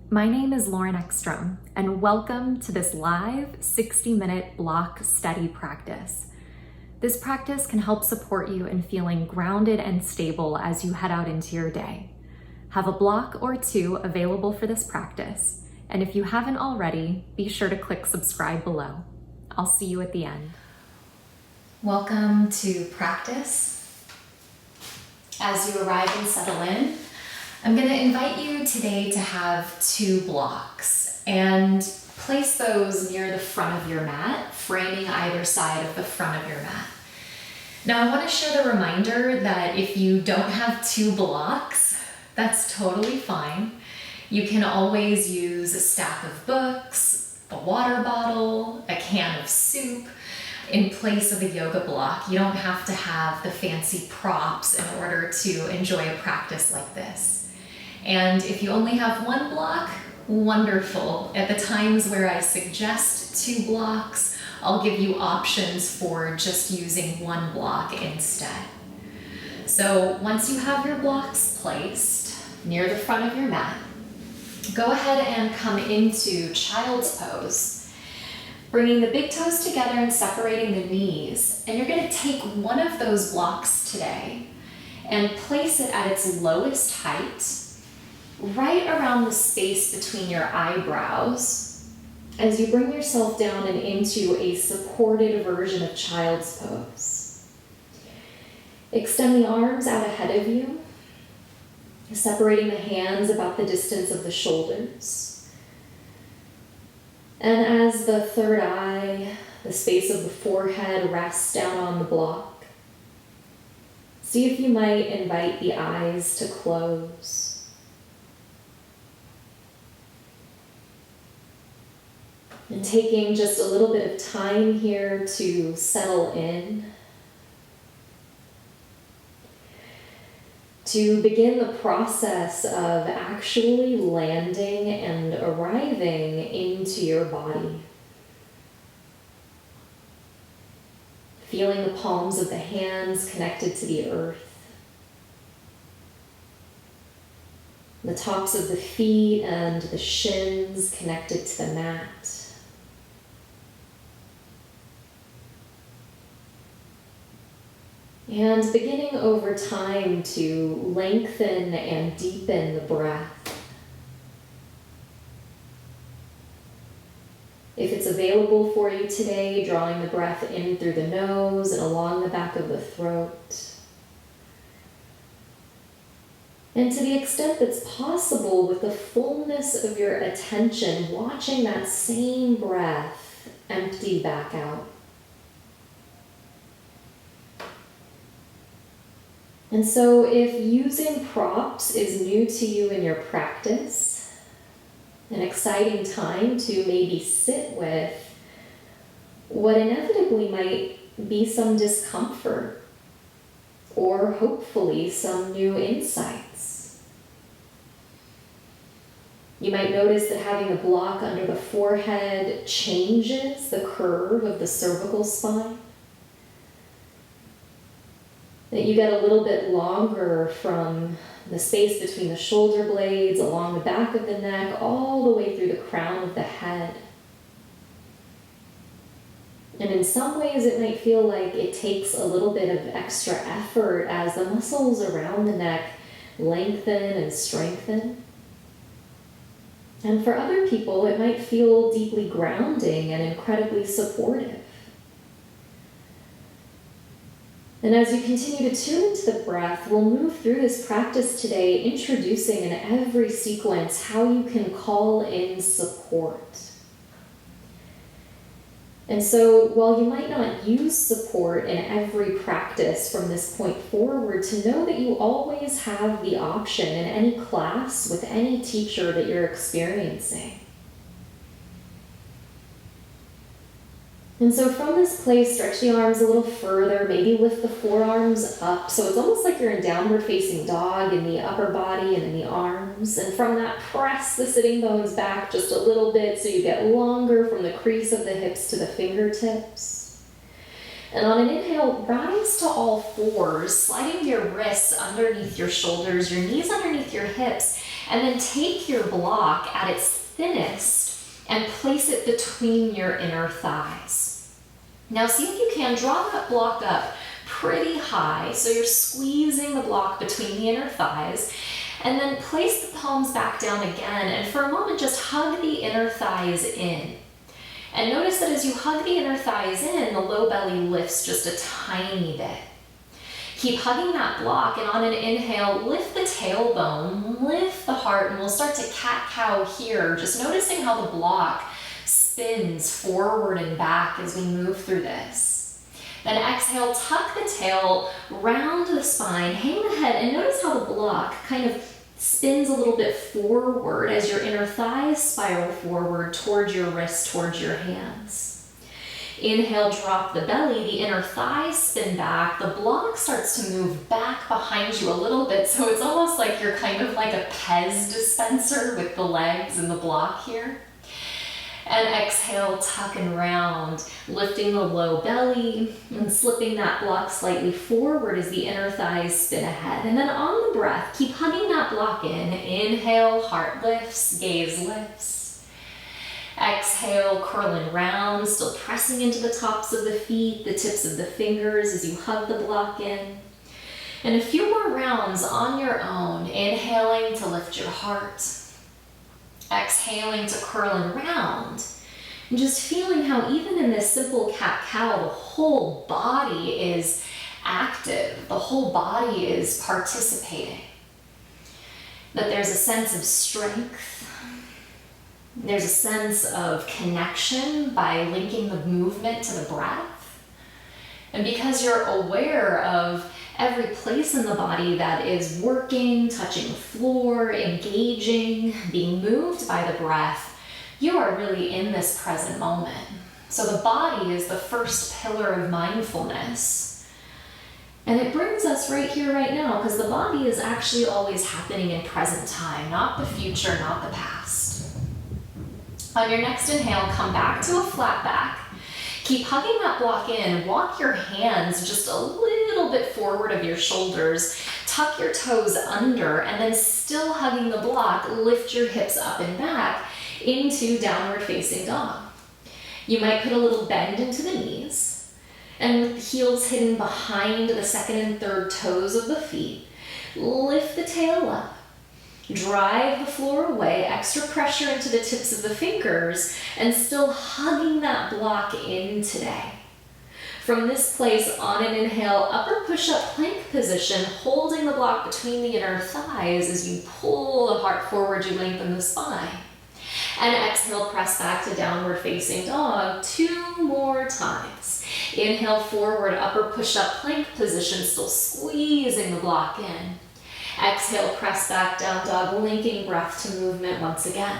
My name is Lauren Eckstrom, and welcome to this live 60-minute block study practice. This practice can help support you in feeling grounded and stable as you head out into your day. Have a block or two available for this practice, and if you haven't already, be sure to click subscribe below. I'll see you at the end. Welcome to practice. As you arrive and settle in, I'm going to invite you today to have 2 blocks and place those near the front of your mat, framing either side of the front of your mat. Now I want to share the reminder that if you don't have 2 blocks, that's totally fine. You can always use a stack of books, a water bottle, a can of soup in place of a yoga block. You don't have to have the fancy props in order to enjoy a practice like this. And if you only have 1 block, wonderful. At the times where I suggest 2 blocks, I'll give you options for just using 1 block instead. So once you have your blocks placed near the front of your mat, go ahead and come into child's pose, bringing the big toes together and separating the knees. And you're going to take one of those blocks today and place it at its lowest height, right around the space between your eyebrows, as you bring yourself down and into a supported version of child's pose. Extend the arms out ahead of you, separating the hands about the distance of the shoulders. And as the third eye, the space of the forehead, rests down on the block, see if you might invite the eyes to close. And taking just a little bit of time here to settle in, to begin the process of actually landing and arriving into your body. Feeling the palms of the hands connected to the earth, the tops of the feet and the shins connected to the mat. And beginning over time to lengthen and deepen the breath. If it's available for you today, drawing the breath in through the nose and along the back of the throat. And to the extent that's possible, with the fullness of your attention, watching that same breath empty back out. And so if using props is new to you in your practice, an exciting time to maybe sit with what inevitably might be some discomfort or hopefully some new insights. You might notice that having a block under the forehead changes the curve of the cervical spine. That you get a little bit longer from the space between the shoulder blades, along the back of the neck, all the way through the crown of the head. And in some ways it might feel like it takes a little bit of extra effort as the muscles around the neck lengthen and strengthen. And for other people, it might feel deeply grounding and incredibly supportive. And as you continue to tune into the breath, we'll move through this practice today, introducing in every sequence how you can call in support. And so while you might not use support in every practice from this point forward, to know that you always have the option in any class with any teacher that you're experiencing. And so from this place, stretch the arms a little further, maybe lift the forearms up. So it's almost like you're in downward facing dog in the upper body and in the arms. And from that, press the sitting bones back just a little bit so you get longer from the crease of the hips to the fingertips. And on an inhale, rise to all fours, sliding your wrists underneath your shoulders, your knees underneath your hips, And then take your block at its thinnest and place it between your inner thighs. Now see if you can draw that block up pretty high, so you're squeezing the block between the inner thighs, and then place the palms back down again, and for a moment just hug the inner thighs in. And notice that as you hug the inner thighs in, the low belly lifts just a tiny bit. Keep hugging that block, and on an inhale, lift the tailbone, lift the heart, and we'll start to cat-cow here, just noticing how the block spins forward and back as we move through this. Then exhale, tuck the tail, round the spine, hang the head, and notice how the block kind of spins a little bit forward as your inner thighs spiral forward towards your wrists, towards your hands. Inhale, drop the belly, the inner thighs spin back, the block starts to move back behind you a little bit, so it's almost like you're kind of like a Pez dispenser with the legs and the block here. And exhale, tuck and round, lifting the low belly and slipping that block slightly forward as the inner thighs spin ahead. And then on the breath, keep hugging that block in. Inhale, heart lifts, gaze lifts. Exhale, curl and round, still pressing into the tops of the feet, the tips of the fingers as you hug the block in. And a few more rounds on your own, inhaling to lift your heart. Exhaling to curl and round, and just feeling how even in this simple cat-cow, the whole body is active, the whole body is participating. That there's a sense of strength, there's a sense of connection by linking the movement to the breath. And because you're aware of every place in the body that is working, touching the floor, engaging, being moved by the breath, you are really in this present moment. So the body is the first pillar of mindfulness. And it brings us right here, right now, because the body is actually always happening in present time, not the future, not the past. On your next inhale, come back to a flat back. Keep hugging that block in. Walk your hands just a little bit forward of your shoulders. Tuck your toes under, and then still hugging the block, lift your hips up and back into downward facing dog. You might put a little bend into the knees, and with the heels hidden behind the second and third toes of the feet, lift the tail up. Drive the floor away, extra pressure into the tips of the fingers, and still hugging that block in today. From this place, on an inhale, upper push-up plank position, holding the block between the inner thighs as you pull the heart forward, you lengthen the spine. And exhale, press back to downward facing dog 2 more times. Inhale, forward, upper push-up plank position, still squeezing the block in. Exhale, press back, down dog, linking breath to movement once again.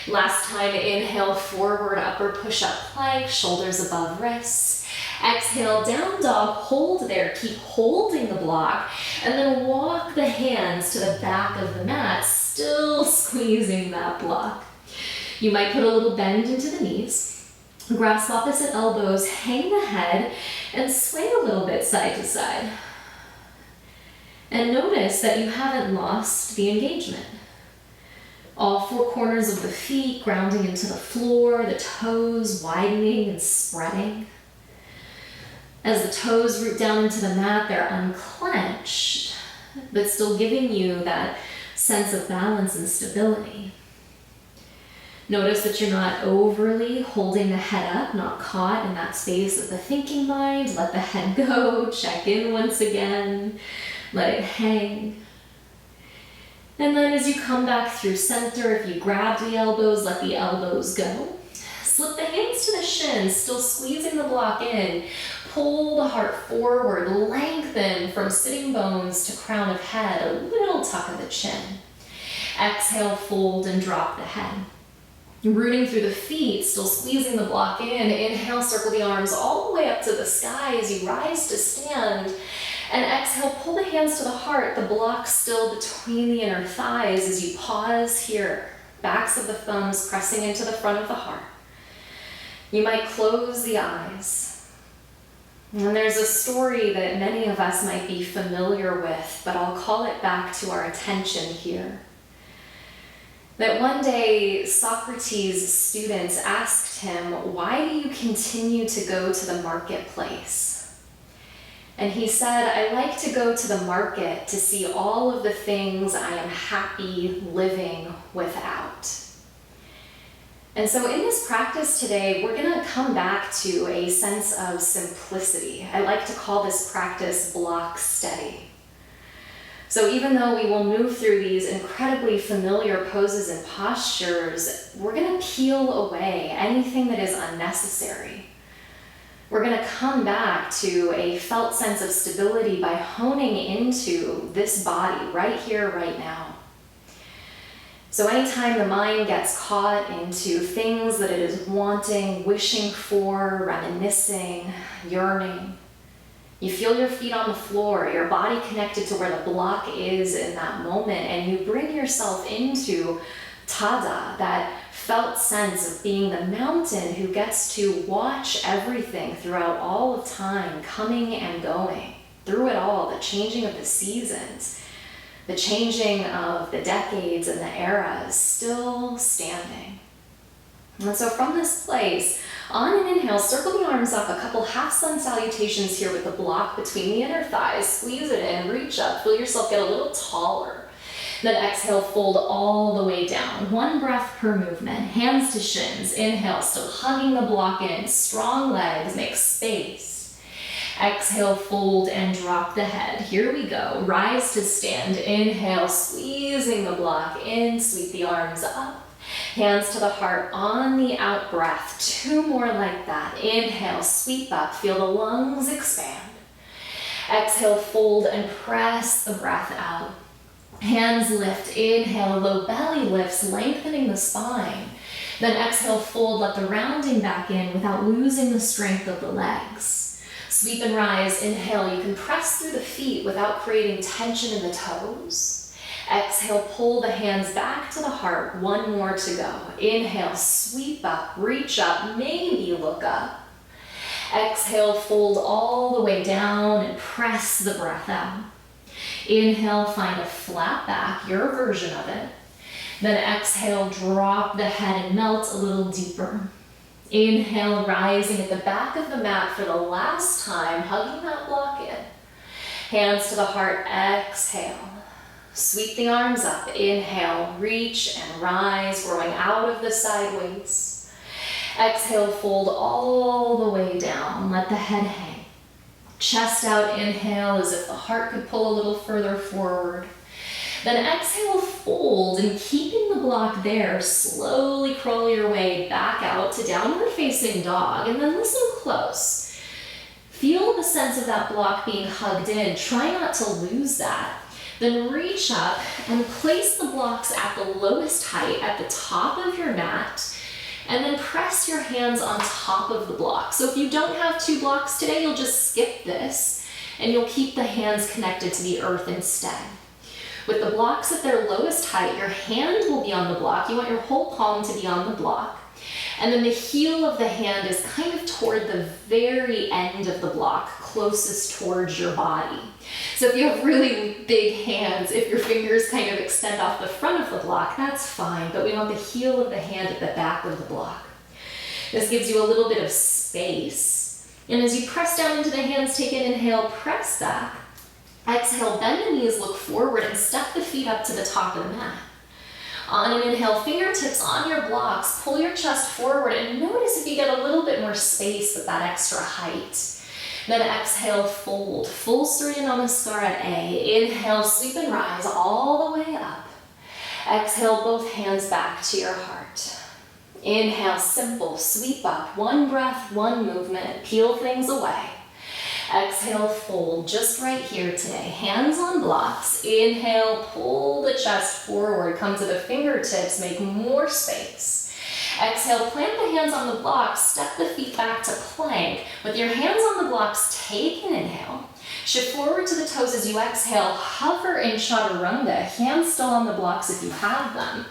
Last time, inhale, forward, upper push-up plank, shoulders above wrists. Exhale, down dog, hold there, keep holding the block, and then walk the hands to the back of the mat, still squeezing that block. You might put a little bend into the knees, grasp opposite elbows, hang the head, and sway a little bit side to side. And notice that you haven't lost the engagement. All 4 corners of the feet grounding into the floor, the toes widening and spreading. As the toes root down into the mat, they're unclenched, but still giving you that sense of balance and stability. Notice that you're not overly holding the head up, not caught in that space of the thinking mind. Let the head go, check in once again. Let it hang. And then as you come back through center, if you grab the elbows, let the elbows go. Slip the hands to the shins, still squeezing the block in. Pull the heart forward, lengthen from sitting bones to crown of head, a little tuck of the chin. Exhale, fold and drop the head. Rooting through the feet, still squeezing the block in. Inhale, circle the arms all the way up to the sky as you rise to stand. And exhale, pull the hands to the heart, the block still between the inner thighs as you pause here. Backs of the thumbs pressing into the front of the heart. You might close the eyes. And there's a story that many of us might be familiar with, but I'll call it back to our attention here. that one day Socrates' students asked him, "Why do you continue to go to the marketplace?" And he said, "I like to go to the market to see all of the things I am happy living without." And so in this practice today, we're going to come back to a sense of simplicity. I like to call this practice block steady. So even though we will move through these incredibly familiar poses and postures, we're going to peel away anything that is unnecessary. We're going to come back to a felt sense of stability by honing into this body right here, right now. So anytime the mind gets caught into things that it is wanting, wishing for, reminiscing, yearning, you feel your feet on the floor, your body connected to where the block is in that moment, and you bring yourself into tada, that felt sense of being the mountain who gets to watch everything throughout all of time, coming and going, through it all, the changing of the seasons, the changing of the decades and the eras, still standing. And so from this place, on an inhale, circle the arms up, a couple half-sun salutations here with the block between the inner thighs. Squeeze it in, reach up, feel yourself get a little taller. Then exhale, fold all the way down. One breath per movement, hands to shins. Inhale, still hugging the block in, strong legs, make space. Exhale, fold and drop the head. Here we go. Rise to stand. Inhale, squeezing the block in. Sweep the arms up. Hands to the heart on the out breath. 2 more like that. Inhale, sweep up. Feel the lungs expand. Exhale, fold and press the breath out. Hands lift. Inhale, low belly lifts, lengthening the spine. Then exhale, fold. Let the rounding back in without losing the strength of the legs. Sweep and rise. Inhale, you can press through the feet without creating tension in the toes. Exhale, pull the hands back to the heart. 1 more to go. Inhale, sweep up, reach up, maybe look up. Exhale, fold all the way down and press the breath out. Inhale, find a flat back, your version of it. Then exhale, drop the head and melt a little deeper. Inhale, rising at the back of the mat for the last time, hugging that block in. Hands to the heart, exhale. Sweep the arms up, inhale, reach and rise, growing out of the sideways. Exhale, fold all the way down, let the head hang. Chest out, inhale, as if the heart could pull a little further forward. Then exhale, fold, and keeping the block there, slowly crawl your way back out to downward facing dog, and then listen close. Feel the sense of that block being hugged in. Try not to lose that. Then reach up and place the blocks at the lowest height at the top of your mat, and then press your hands on top of the block. So if you don't have 2 blocks today, you'll just skip this, and you'll keep the hands connected to the earth instead. With the blocks at their lowest height, your hand will be on the block. You want your whole palm to be on the block. And then the heel of the hand is kind of toward the very end of the block, closest towards your body. So if you have really big hands, if your fingers kind of extend off the front of the block, that's fine, but we want the heel of the hand at the back of the block. This gives you a little bit of space. And as you press down into the hands, take an inhale, press back. Exhale, bend the knees, look forward, and step the feet up to the top of the mat. On an inhale, fingertips on your blocks, pull your chest forward, and notice if you get a little bit more space with that extra height. Then exhale, fold, full Surya Namaskar at A. Inhale, sweep and rise all the way up. Exhale, both hands back to your heart. Inhale, simple, sweep up, 1 breath, 1 movement, peel things away. Exhale, fold, just right here today. Hands on blocks. Inhale, pull the chest forward, come to the fingertips, make more space. Exhale, plant the hands on the blocks, step the feet back to plank. With your hands on the blocks, take an inhale. Shift forward to the toes as you exhale, hover in chaturanga, hands still on the blocks if you have them.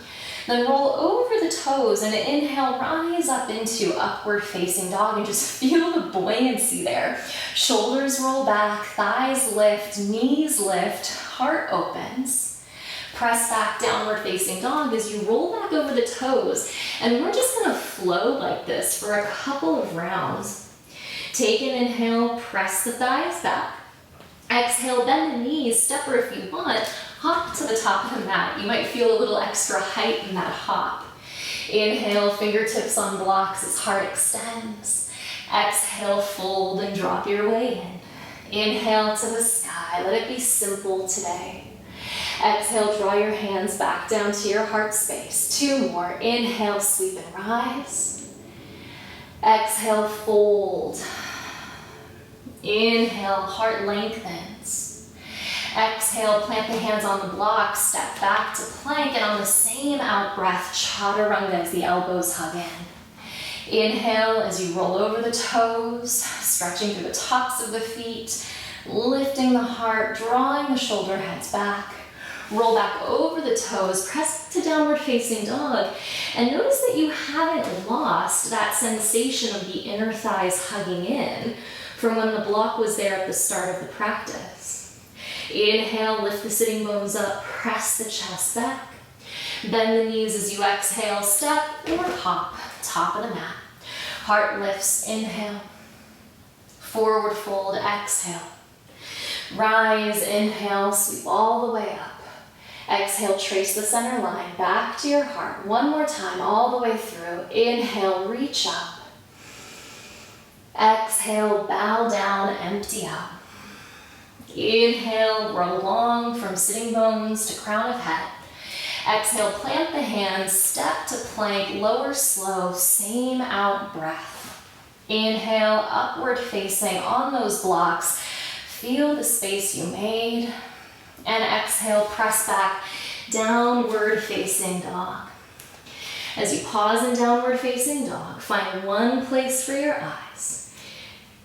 Then roll over the toes and inhale, rise up into upward facing dog and just feel the buoyancy there. Shoulders roll back, thighs lift, knees lift, heart opens. Press back, downward facing dog as you roll back over the toes. And we're just gonna flow like this for a couple of rounds. Take an inhale, press the thighs back. Exhale, bend the knees, step, or if you want, hop to the top of the mat. You might feel a little extra height in that hop. Inhale, fingertips on blocks as heart extends. Exhale, fold and drop your way in. Inhale to the sky. Let it be simple today. Exhale, draw your hands back down to your heart space. 2 more. Inhale, sweep and rise. Exhale, fold. Inhale, heart lengthens. Exhale, plant the hands on the block, step back to plank, and on the same out breath, chaturanga as the elbows hug in. Inhale as you roll over the toes, stretching through the tops of the feet, lifting the heart, drawing the shoulder heads back. Roll back over the toes, press to downward facing dog, and notice that you haven't lost that sensation of the inner thighs hugging in from when the block was there at the start of the practice. Inhale, lift the sitting bones up, press the chest back. Bend the knees as you exhale, step or hop, top of the mat. Heart lifts, inhale. Forward fold, exhale. Rise, inhale, sweep all the way up. Exhale, trace the center line back to your heart. One more time, all the way through. Inhale, reach up. Exhale, bow down, empty out. Inhale, grow long from sitting bones to crown of head. Exhale, plant the hands, step to plank, lower slow, same out breath. Inhale, upward facing on those blocks. Feel the space you made. And exhale, press back, downward facing dog. As you pause in downward facing dog, find one place for your eyes.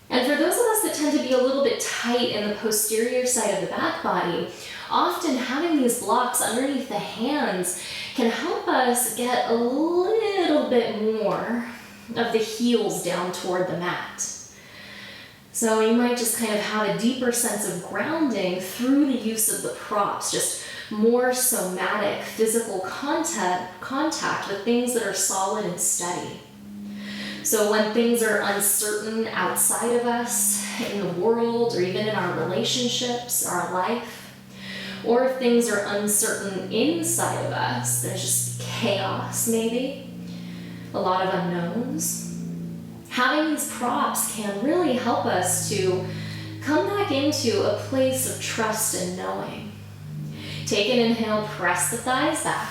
And for those of us that tend to be a little bit tight in the posterior side of the back body, often having these blocks underneath the hands can help us get a little bit more of the heels down toward the mat. So you might just kind of have a deeper sense of grounding through the use of the props, just more somatic physical contact with things that are solid and steady. So when things are uncertain outside of us, in the world, or even in our relationships, our life, or if things are uncertain inside of us, there's just chaos maybe, a lot of unknowns. Having these props can really help us to come back into a place of trust and knowing. Take an inhale, press the thighs back.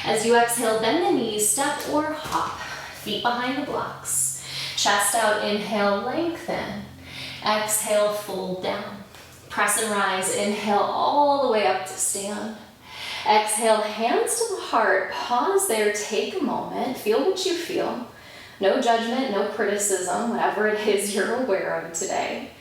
As you exhale, bend the knees, step or hop, feet behind the blocks. Chest out, inhale, lengthen. Exhale, fold down. Press and rise, inhale all the way up to stand. Exhale, hands to the heart, pause there, take a moment, feel what you feel. No judgment, no criticism, whatever it is you're aware of today.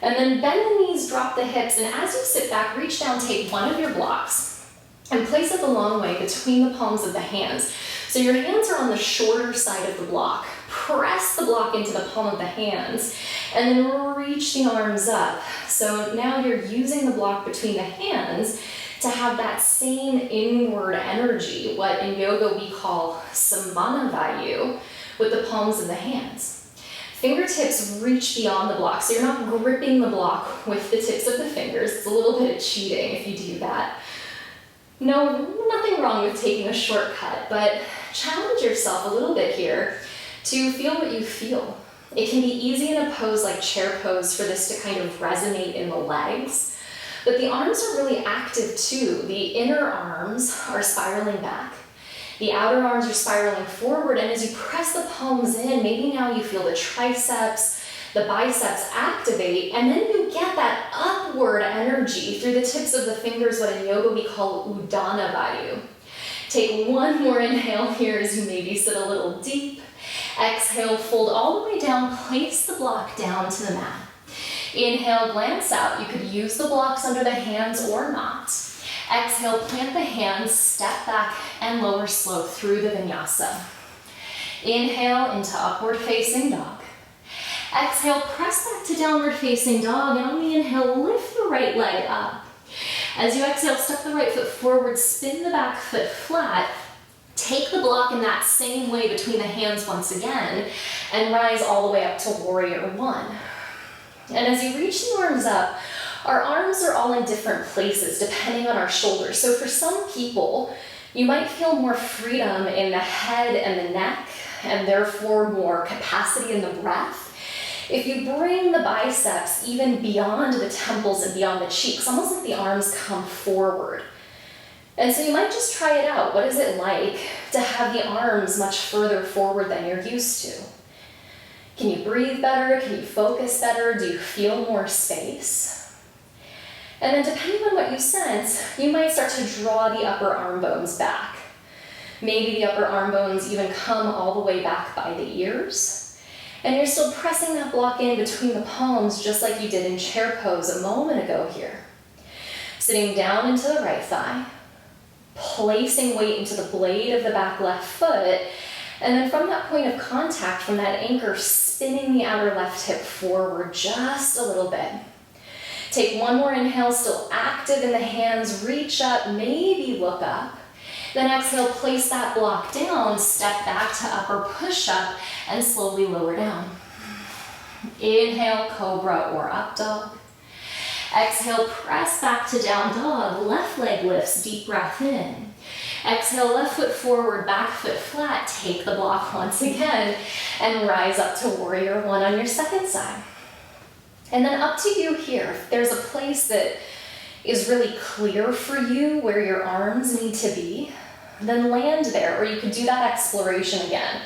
And then bend the knees, drop the hips, and as you sit back, reach down, take one of your blocks and place it the long way between the palms of the hands. So your hands are on the shorter side of the block. Press the block into the palm of the hands and then reach the arms up. So now you're using the block between the hands to have that same inward energy, what in yoga we call samana with the palms of the hands. Fingertips reach beyond the block, so you're not gripping the block with the tips of the fingers. It's a little bit of cheating if you do that. No, nothing wrong with taking a shortcut, but challenge yourself a little bit here to feel what you feel. It can be easy in a pose like chair pose for this to kind of resonate in the legs, but the arms are really active too. The inner arms are spiraling back. The outer arms are spiraling forward, and as you press the palms in, maybe now you feel the triceps, the biceps activate, and then you get that upward energy through the tips of the fingers, what in yoga we call Uddana Vayu. Take one more inhale here as you maybe sit a little deep. Exhale, fold all the way down, place the block down to the mat. Inhale, glance out. You could use the blocks under the hands or not. Exhale, plant the hands, step back, and lower slow through the vinyasa. Inhale into upward facing dog. Exhale, press back to downward facing dog, and on the inhale, lift the right leg up. As you exhale, step the right foot forward, spin the back foot flat, take the block in that same way between the hands once again, and rise all the way up to warrior one. And as you reach the arms up, our arms are all in different places depending on our shoulders. So for some people, you might feel more freedom in the head and the neck, and therefore more capacity in the breath. If you bring the biceps even beyond the temples and beyond the cheeks, almost like the arms come forward. And so you might just try it out. What is it like to have the arms much further forward than you're used to? Can you breathe better? Can you focus better? Do you feel more space? And then depending on what you sense, you might start to draw the upper arm bones back. Maybe the upper arm bones even come all the way back by the ears. And you're still pressing that block in between the palms just like you did in chair pose a moment ago here. Sitting down into the right thigh, placing weight into the blade of the back left foot, and then from that point of contact, from that anchor, spinning the outer left hip forward just a little bit. Take one more inhale, still active in the hands, reach up, maybe look up. Then exhale, place that block down, step back to upper push-up, and slowly lower down. Inhale, cobra or up dog. Exhale, press back to down dog, left leg lifts, deep breath in. Exhale, left foot forward, back foot flat, take the block once again, and rise up to warrior one on your second side. And then up to you here. If there's a place that is really clear for you where your arms need to be, then land there, or you could do that exploration again,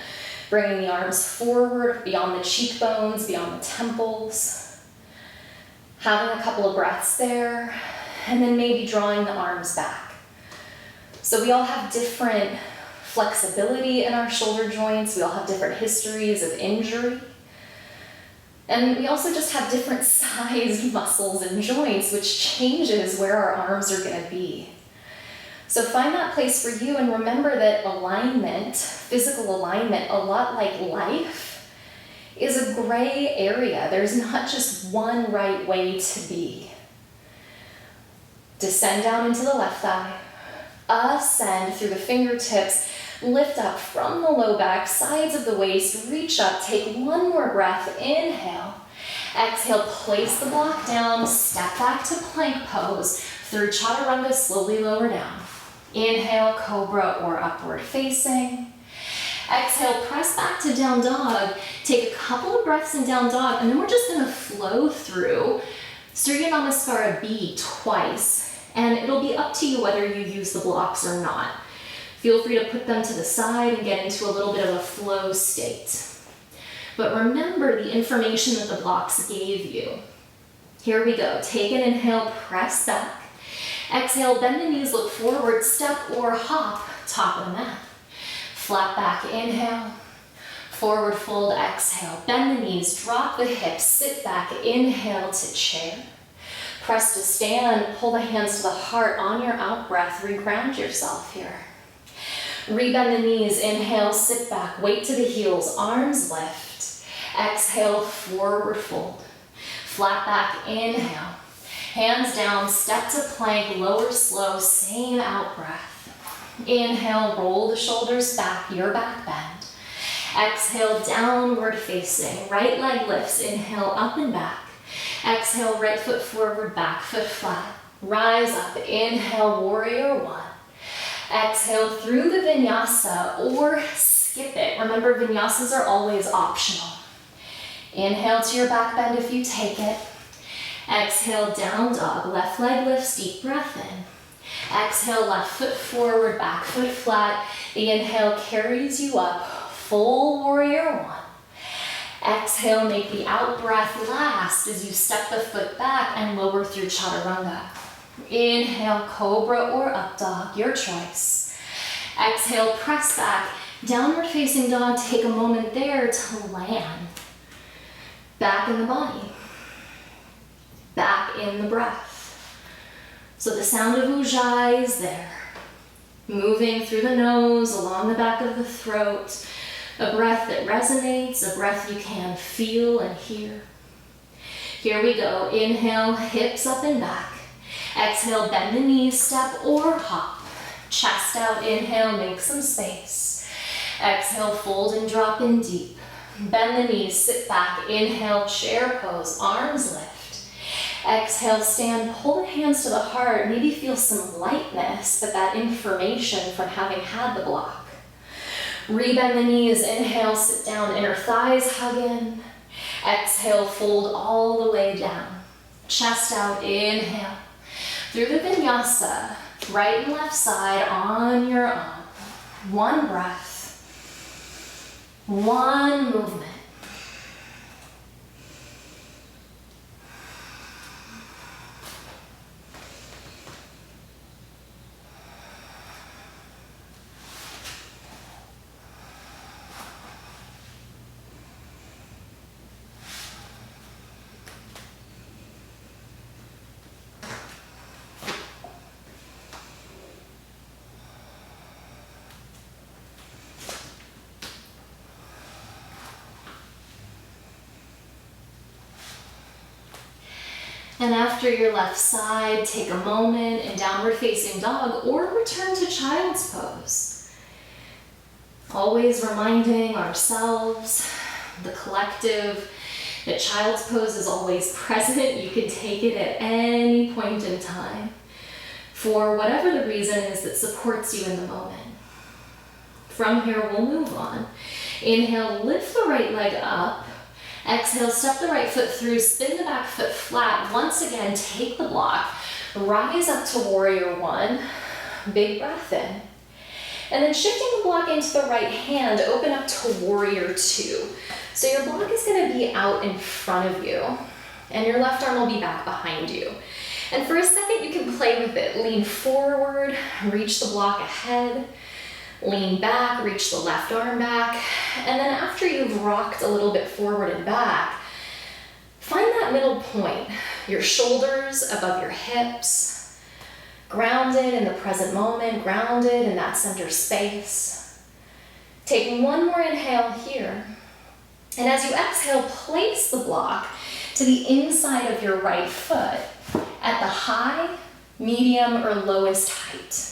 bringing the arms forward, beyond the cheekbones, beyond the temples, having a couple of breaths there, and then maybe drawing the arms back. So we all have different flexibility in our shoulder joints, we all have different histories of injury. And we also just have different sized muscles and joints, which changes where our arms are going to be. So find that place for you, and remember that alignment, physical alignment, a lot like life, is a gray area. There's not just one right way to be. Descend down into the left thigh, ascend through the fingertips, lift up from the low back, sides of the waist, reach up, take one more breath, inhale. Exhale, place the block down, step back to plank pose. Through chaturanga, slowly lower down. Inhale, cobra or upward facing. Exhale, press back to down dog. Take a couple of breaths in down dog, and then we're just gonna flow through Surya Namaskara B twice, and it'll be up to you whether you use the blocks or not. Feel free to put them to the side and get into a little bit of a flow state. But remember the information that the blocks gave you. Here we go. Take an inhale, press back. Exhale, bend the knees, look forward, step or hop, top of the mat. Flat back, inhale. Forward fold, exhale. Bend the knees, drop the hips, sit back, inhale to chair. Press to stand, pull the hands to the heart on your out breath, reground yourself here. Rebend the knees, inhale, sit back, weight to the heels, arms lift. Exhale, forward fold. Flat back, inhale. Hands down, step to plank, lower slow, same out breath. Inhale, roll the shoulders back, your back bend. Exhale, downward facing, right leg lifts, inhale, up and back. Exhale, right foot forward, back foot flat. Rise up, inhale, warrior one. Exhale through the vinyasa or skip it. Remember, vinyasas are always optional. Inhale to your back bend if you take it. Exhale, down dog, left leg lifts, deep breath in. Exhale, left foot forward, back foot flat. The inhale carries you up, full warrior one. Exhale, make the out breath last as you step the foot back and lower through chaturanga. Inhale, cobra or up dog, your choice. Exhale, press back, downward facing dog, take a moment there to land. Back in the body. Back in the breath. So the sound of ujjayi is there. Moving through the nose, along the back of the throat. A breath that resonates, a breath you can feel and hear. Here we go. Inhale, hips up and back. Exhale, bend the knees, step or hop. Chest out, inhale, make some space. Exhale, fold and drop in deep. Bend the knees, sit back, inhale, chair pose, arms lift. Exhale, stand, pull the hands to the heart, maybe feel some lightness, but that information from having had the block. Rebend the knees, inhale, sit down, inner thighs hug in. Exhale, fold all the way down. Chest out, inhale. Through the vinyasa, right and left side on your own. One breath. One movement. And after your left side, take a moment in downward facing dog or return to child's pose. Always reminding ourselves, the collective, that child's pose is always present. You can take it at any point in time for whatever the reason is that supports you in the moment. From here, we'll move on. Inhale, lift the right leg up. Exhale, step the right foot through, spin the back foot flat. Once again, take the block. Rise up to warrior one. Big breath in. And then shifting the block into the right hand, open up to warrior two. So your block is going to be out in front of you, and your left arm will be back behind you. And for a second, you can play with it. Lean forward, reach the block ahead. Lean back, reach the left arm back, and then after you've rocked a little bit forward and back, find that middle point, your shoulders above your hips, grounded in the present moment, grounded in that center space. Take one more inhale here, and as you exhale, place the block to the inside of your right foot at the high, medium, or lowest height.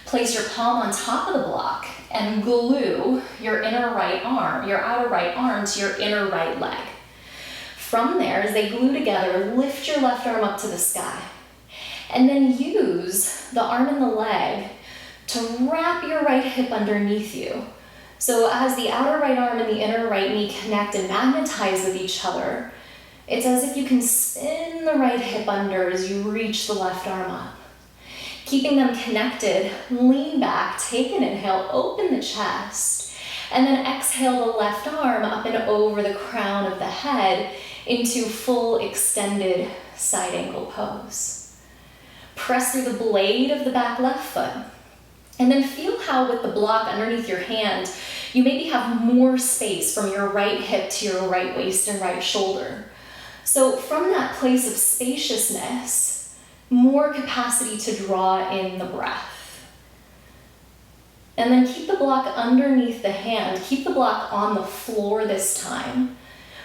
Place your palm on top of the block and glue your inner right arm, your outer right arm to your inner right leg. From there, as they glue together, lift your left arm up to the sky. And then use the arm and the leg to wrap your right hip underneath you. So as the outer right arm and the inner right knee connect and magnetize with each other, it's as if you can spin the right hip under as you reach the left arm up. Keeping them connected, lean back, take an inhale, open the chest, and then exhale the left arm up and over the crown of the head into full extended side angle pose. Press through the blade of the back left foot, and then feel how with the block underneath your hand, you maybe have more space from your right hip to your right waist and right shoulder. So from that place of spaciousness, more capacity to draw in the breath. And then keep the block underneath the hand. Keep the block on the floor this time.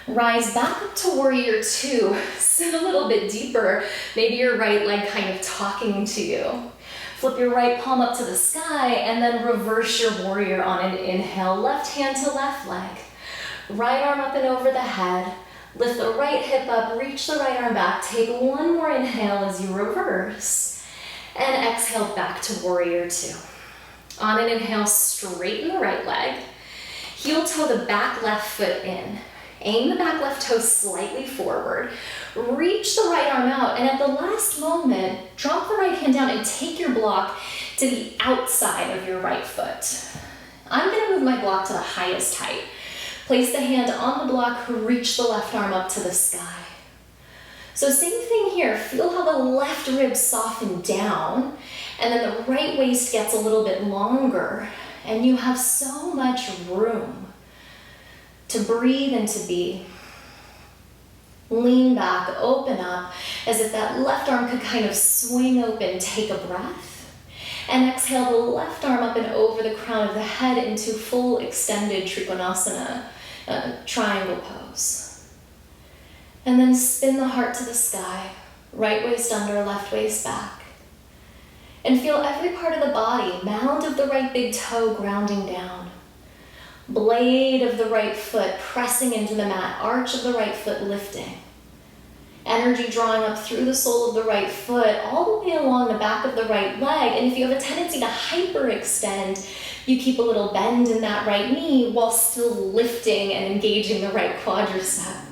Rise back up to warrior two. Sit a little bit deeper. Maybe your right leg kind of talking to you. Flip your right palm up to the sky and then reverse your warrior on an inhale. Left hand to left leg. Right arm up and over the head. Lift the right hip up, reach the right arm back. Take one more inhale as you reverse. And exhale back to warrior two. On an inhale, straighten the right leg. Heel toe the back left foot in. Aim the back left toe slightly forward. Reach the right arm out, and at the last moment, drop the right hand down and take your block to the outside of your right foot. I'm gonna move my block to the highest height. Place the hand on the block, reach the left arm up to the sky. So same thing here, feel how the left ribs soften down, and then the right waist gets a little bit longer, and you have so much room to breathe and to be. Lean back, open up, as if that left arm could kind of swing open, take a breath, and exhale the left arm up and over the crown of the head into full extended Trikonasana. Triangle pose. And then spin the heart to the sky. Right waist under, left waist back. And feel every part of the body, mound of the right big toe grounding down. Blade of the right foot pressing into the mat, arch of the right foot lifting. Energy drawing up through the sole of the right foot, all the way along the back of the right leg. And if you have a tendency to hyperextend, you keep a little bend in that right knee while still lifting and engaging the right quadricep.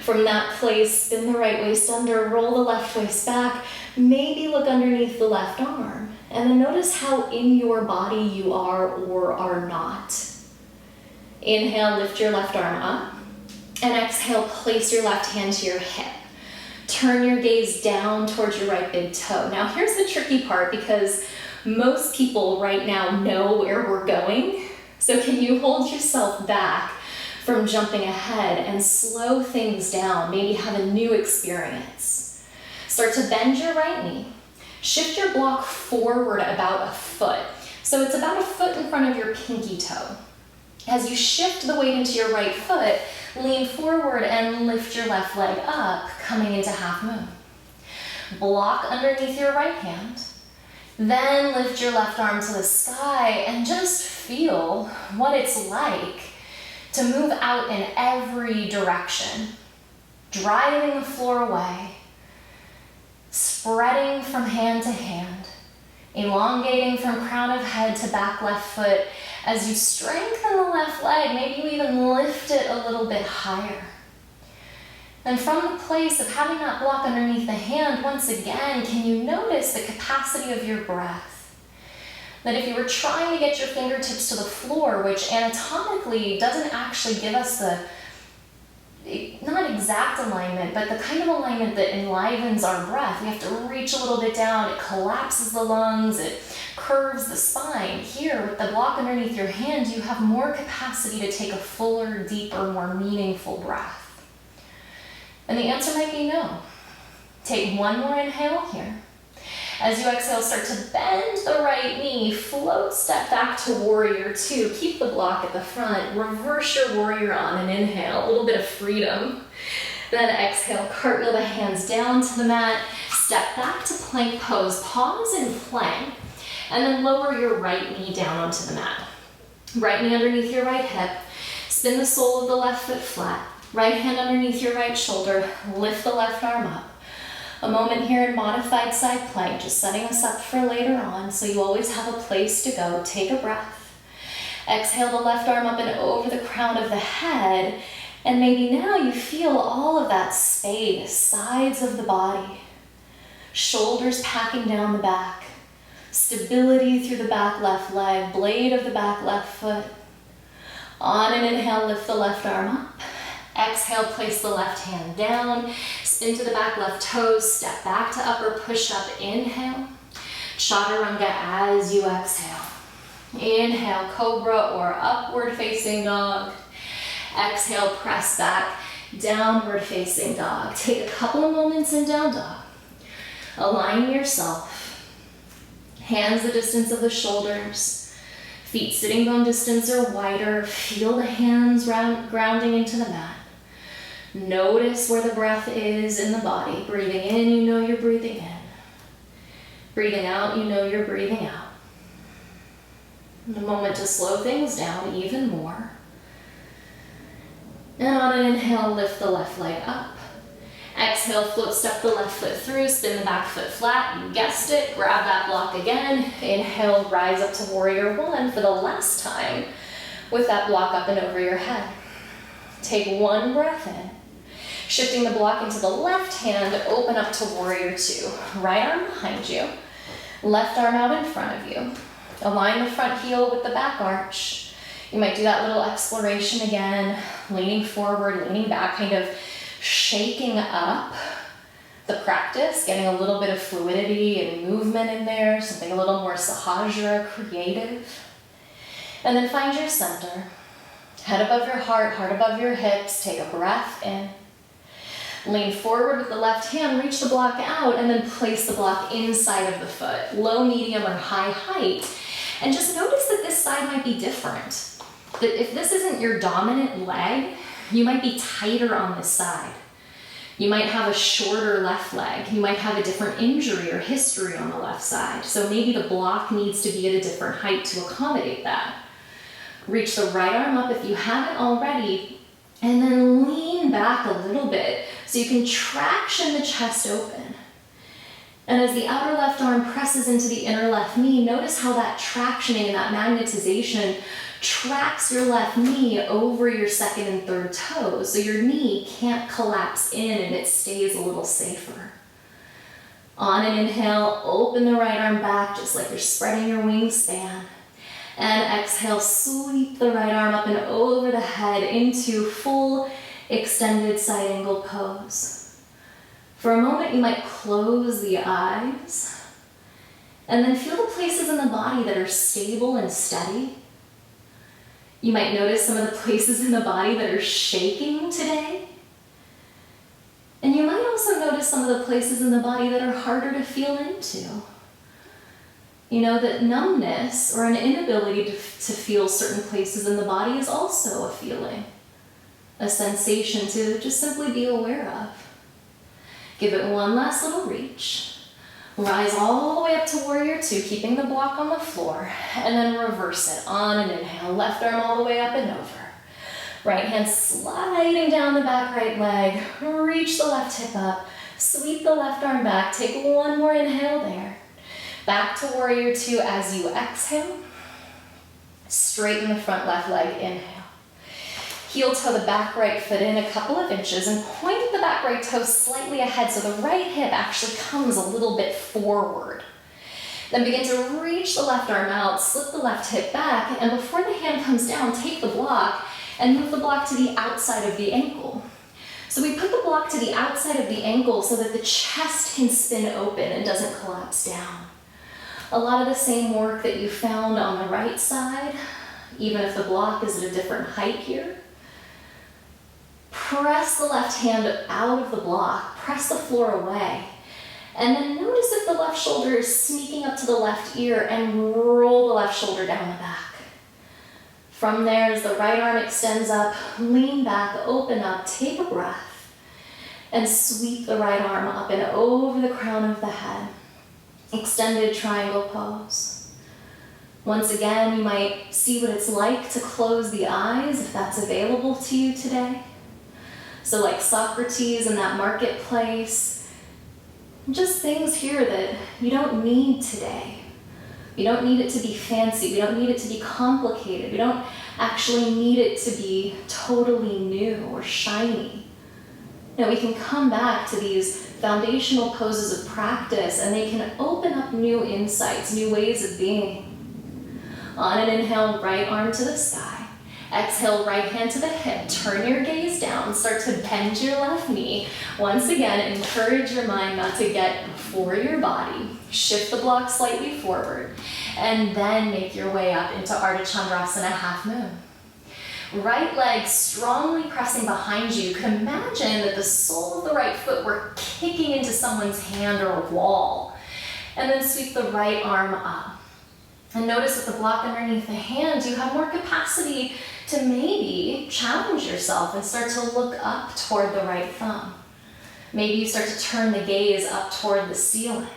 From that place, spin the right waist under, roll the left waist back, maybe look underneath the left arm. And then notice how in your body you are or are not. Inhale, lift your left arm up. And exhale, place your left hand to your hip. Turn your gaze down towards your right big toe. Now here's the tricky part, because most people right now know where we're going. So can you hold yourself back from jumping ahead and slow things down, maybe have a new experience. Start to bend your right knee. Shift your block forward about a foot. So it's about a foot in front of your pinky toe. As you shift the weight into your right foot, lean forward and lift your left leg up, coming into half moon. Block underneath your right hand. Then lift your left arm to the sky and just feel what it's like to move out in every direction, driving the floor away, spreading from hand to hand, elongating from crown of head to back left foot. As you strengthen the left leg, maybe you even lift it a little bit higher. And from the place of having that block underneath the hand, once again, can you notice the capacity of your breath? That if you were trying to get your fingertips to the floor, which anatomically doesn't actually give us the, not exact alignment, but the kind of alignment that enlivens our breath. We have to reach a little bit down, it collapses the lungs, it curves the spine. Here, with the block underneath your hand, you have more capacity to take a fuller, deeper, more meaningful breath. And the answer might be no. Take one more inhale here. As you exhale, start to bend the right knee, float, step back to warrior two. Keep the block at the front, reverse your warrior on an inhale, a little bit of freedom. Then exhale, cartwheel the hands down to the mat, step back to plank pose, pause in plank, and then lower your right knee down onto the mat. Right knee underneath your right hip, spin the sole of the left foot flat, right hand underneath your right shoulder, lift the left arm up. A moment here in modified side plank, just setting us up for later on, so you always have a place to go. Take a breath. Exhale the left arm up and over the crown of the head, and maybe now you feel all of that space, sides of the body, shoulders packing down the back, stability through the back left leg, blade of the back left foot. On an inhale, lift the left arm up. Exhale, place the left hand down, spin to the back left toes, step back to upper push-up, inhale. Chaturanga as you exhale. Inhale, cobra or upward facing dog. Exhale, press back, downward facing dog. Take a couple of moments in down dog. Align yourself. Hands the distance of the shoulders. Feet sitting bone distance or wider. Feel the hands grounding into the mat. Notice where the breath is in the body. Breathing in, you know you're breathing in. Breathing out, you know you're breathing out. And a moment to slow things down even more. And on an inhale, lift the left leg up. Exhale, float step the left foot through, spin the back foot flat. You guessed it, grab that block again. Inhale, rise up to warrior one for the last time with that block up and over your head. Take one breath in. Shifting the block into the left hand, open up to warrior two. Right arm behind you, left arm out in front of you. Align the front heel with the back arch. You might do that little exploration again, leaning forward, leaning back, kind of shaking up the practice, getting a little bit of fluidity and movement in there, something a little more Sahasrara, creative. And then find your center. Head above your heart above your hips. Take a breath in. Lean forward with the left hand, reach the block out, and then place the block inside of the foot, low, medium, or high height. And just notice that this side might be different. That if this isn't your dominant leg, you might be tighter on this side. You might have a shorter left leg. You might have a different injury or history on the left side. So maybe the block needs to be at a different height to accommodate that. Reach the right arm up if you haven't already, and then lean back a little bit so you can traction the chest open. And as the outer left arm presses into the inner left knee, notice how that tractioning and that magnetization tracks your left knee over your second and third toes, so your knee can't collapse in and it stays a little safer. On an inhale, open the right arm back just like you're spreading your wingspan. And exhale, sweep the right arm up and over the head into full extended side angle pose. For a moment, you might close the eyes and then feel the places in the body that are stable and steady. You might notice some of the places in the body that are shaking today. And you might also notice some of the places in the body that are harder to feel into. You know that numbness or an inability to feel certain places in the body is also a feeling, a sensation to just simply be aware of. Give it one last little reach. Rise all the way up to warrior two, keeping the block on the floor, and then reverse it on an inhale. Left arm all the way up and over. Right hand sliding down the back right leg. Reach the left hip up. Sweep the left arm back. Take one more inhale there. Back to warrior two as you exhale. Straighten the front left leg, inhale. Heel toe the back right foot in a couple of inches and point the back right toe slightly ahead so the right hip actually comes a little bit forward. Then begin to reach the left arm out, slip the left hip back, and before the hand comes down, take the block and move the block to the outside of the ankle. So we put the block to the outside of the ankle so that the chest can spin open and doesn't collapse down. A lot of the same work that you found on the right side, even if the block is at a different height here. Press the left hand out of the block, press the floor away, and then notice if the left shoulder is sneaking up to the left ear and roll the left shoulder down the back. From there, as the right arm extends up, lean back, open up, take a breath, and sweep the right arm up and over the crown of the head. Extended triangle pose. Once again, you might see what it's like to close the eyes if that's available to you today. So like Socrates in that marketplace, just things here that you don't need today. You don't need it to be fancy. We don't need it to be complicated. We don't actually need it to be totally new or shiny. You know, we can come back to these foundational poses of practice and they can open up new insights, new ways of being. On an inhale, right arm to the sky. Exhale, right hand to the hip. Turn your gaze down. Start to bend your left knee. Once again, encourage your mind not to get before your body. Shift the block slightly forward. And then make your way up into Ardha Chandrasana, half moon. Right leg strongly pressing behind you. You can imagine that the sole of the right foot were kicking into someone's hand or a wall. And then sweep the right arm up. And notice with the block underneath the hand, you have more capacity to maybe challenge yourself and start to look up toward the right thumb. Maybe you start to turn the gaze up toward the ceiling.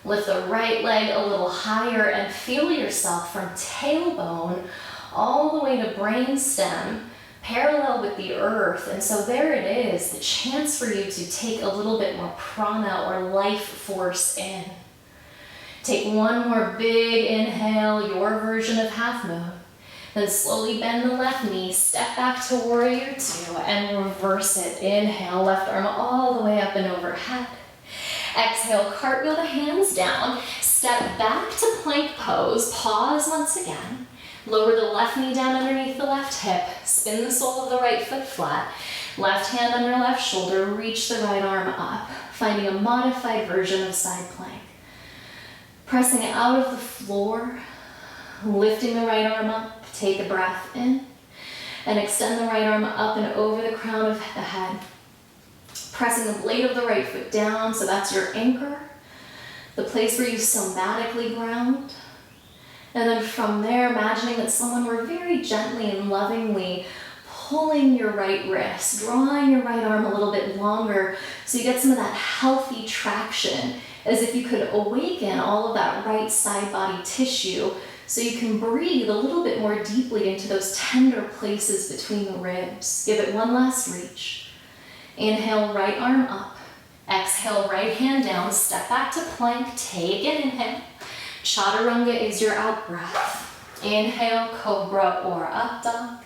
Lift the right leg a little higher and feel yourself from tailbone all the way to brainstem, parallel with the earth. And so there it is, the chance for you to take a little bit more prana or life force in. Take one more big inhale, your version of half moon. Then slowly bend the left knee, step back to warrior two, and reverse it. Inhale, left arm all the way up and overhead. Exhale, cartwheel the hands down, step back to plank pose, pause once again. Lower the left knee down underneath the left hip, spin the sole of the right foot flat, left hand under left shoulder, reach the right arm up, finding a modified version of side plank. Pressing out of the floor, lifting the right arm up, take a breath in, and extend the right arm up and over the crown of the head. Pressing the blade of the right foot down, so that's your anchor, the place where you somatically ground. And then from there, imagining that someone were very gently and lovingly pulling your right wrist, drawing your right arm a little bit longer so you get some of that healthy traction, as if you could awaken all of that right side body tissue so you can breathe a little bit more deeply into those tender places between the ribs. Give it one last reach. Inhale, right arm up. Exhale, right hand down. Step back to plank. Take an inhale. Chaturanga is your out breath. Inhale, cobra or up dog.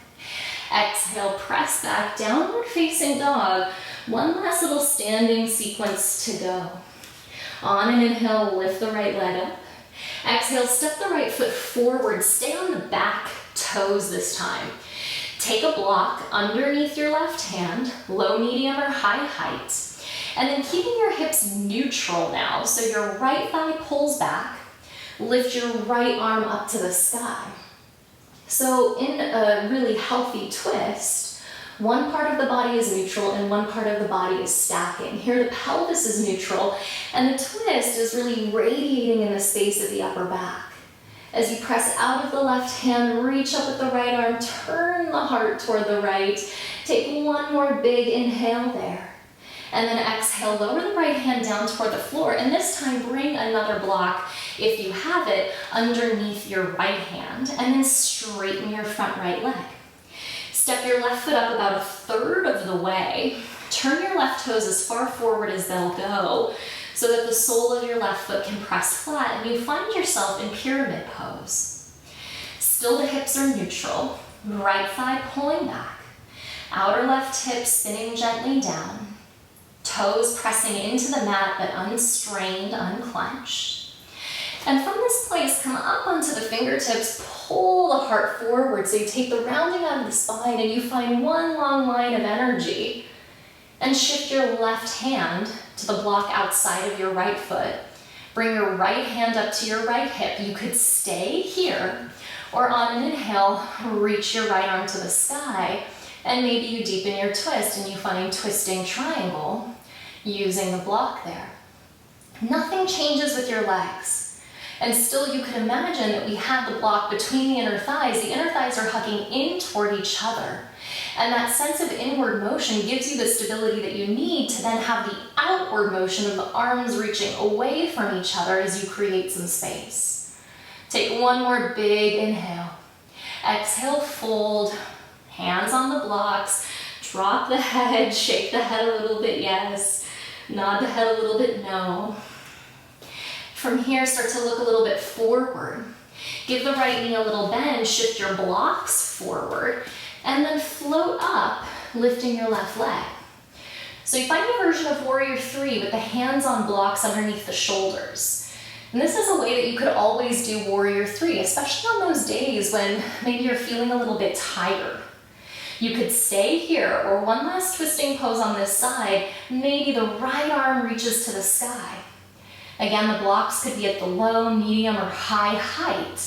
Exhale, press back, downward facing dog. One last little standing sequence to go. On an inhale, lift the right leg up. Exhale, step the right foot forward. Stay on the back toes this time. Take a block underneath your left hand, low, medium, or high height. And then keeping your hips neutral now, so your right thigh pulls back. Lift your right arm up to the sky. So in a really healthy twist, one part of the body is neutral and one part of the body is stacking. Here the pelvis is neutral and the twist is really radiating in the space of the upper back. As you press out of the left hand, reach up with the right arm, turn the heart toward the right. Take one more big inhale there. And then exhale, lower the right hand down toward the floor, and this time bring another block, if you have it, underneath your right hand, and then straighten your front right leg. Step your left foot up about 1/3 of the way. Turn your left toes as far forward as they'll go, so that the sole of your left foot can press flat, and you find yourself in pyramid pose. Still the hips are neutral, right thigh pulling back, outer left hip spinning gently down, toes pressing into the mat but unstrained, unclenched. And from this place, come up onto the fingertips, pull the heart forward so you take the rounding out of the spine and you find one long line of energy. And shift your left hand to the block outside of your right foot. Bring your right hand up to your right hip. You could stay here, or on an inhale, reach your right arm to the sky, and maybe you deepen your twist and you find twisting triangle using the block there. Nothing changes with your legs. And still you could imagine that we have the block between the inner thighs. The inner thighs are hugging in toward each other. And that sense of inward motion gives you the stability that you need to then have the outward motion of the arms reaching away from each other as you create some space. Take one more big inhale. Exhale, fold, hands on the blocks, drop the head, shake the head a little bit, yes. Nod the head a little bit, no. From here, start to look a little bit forward. Give the right knee a little bend, shift your blocks forward, and then float up, lifting your left leg. So you find a version of Warrior 3 with the hands on blocks underneath the shoulders. And this is a way that you could always do Warrior 3, especially on those days when maybe you're feeling a little bit tired. You could stay here, or one last twisting pose on this side. Maybe the right arm reaches to the sky. Again, the blocks could be at the low, medium, or high height.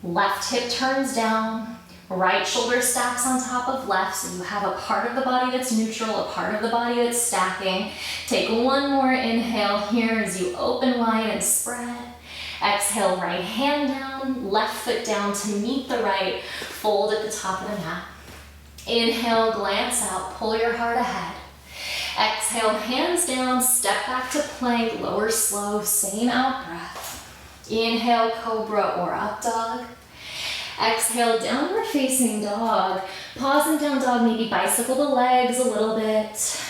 Left hip turns down, right shoulder stacks on top of left, so you have a part of the body that's neutral, a part of the body that's stacking. Take one more inhale here as you open wide and spread. Exhale, right hand down, left foot down to meet the right, fold at the top of the mat. Inhale, glance out, pull your heart ahead. Exhale, hands down, step back to plank, lower slow, same out breath. Inhale, cobra or up dog. Exhale, downward facing dog. Pause in down dog, maybe bicycle the legs a little bit.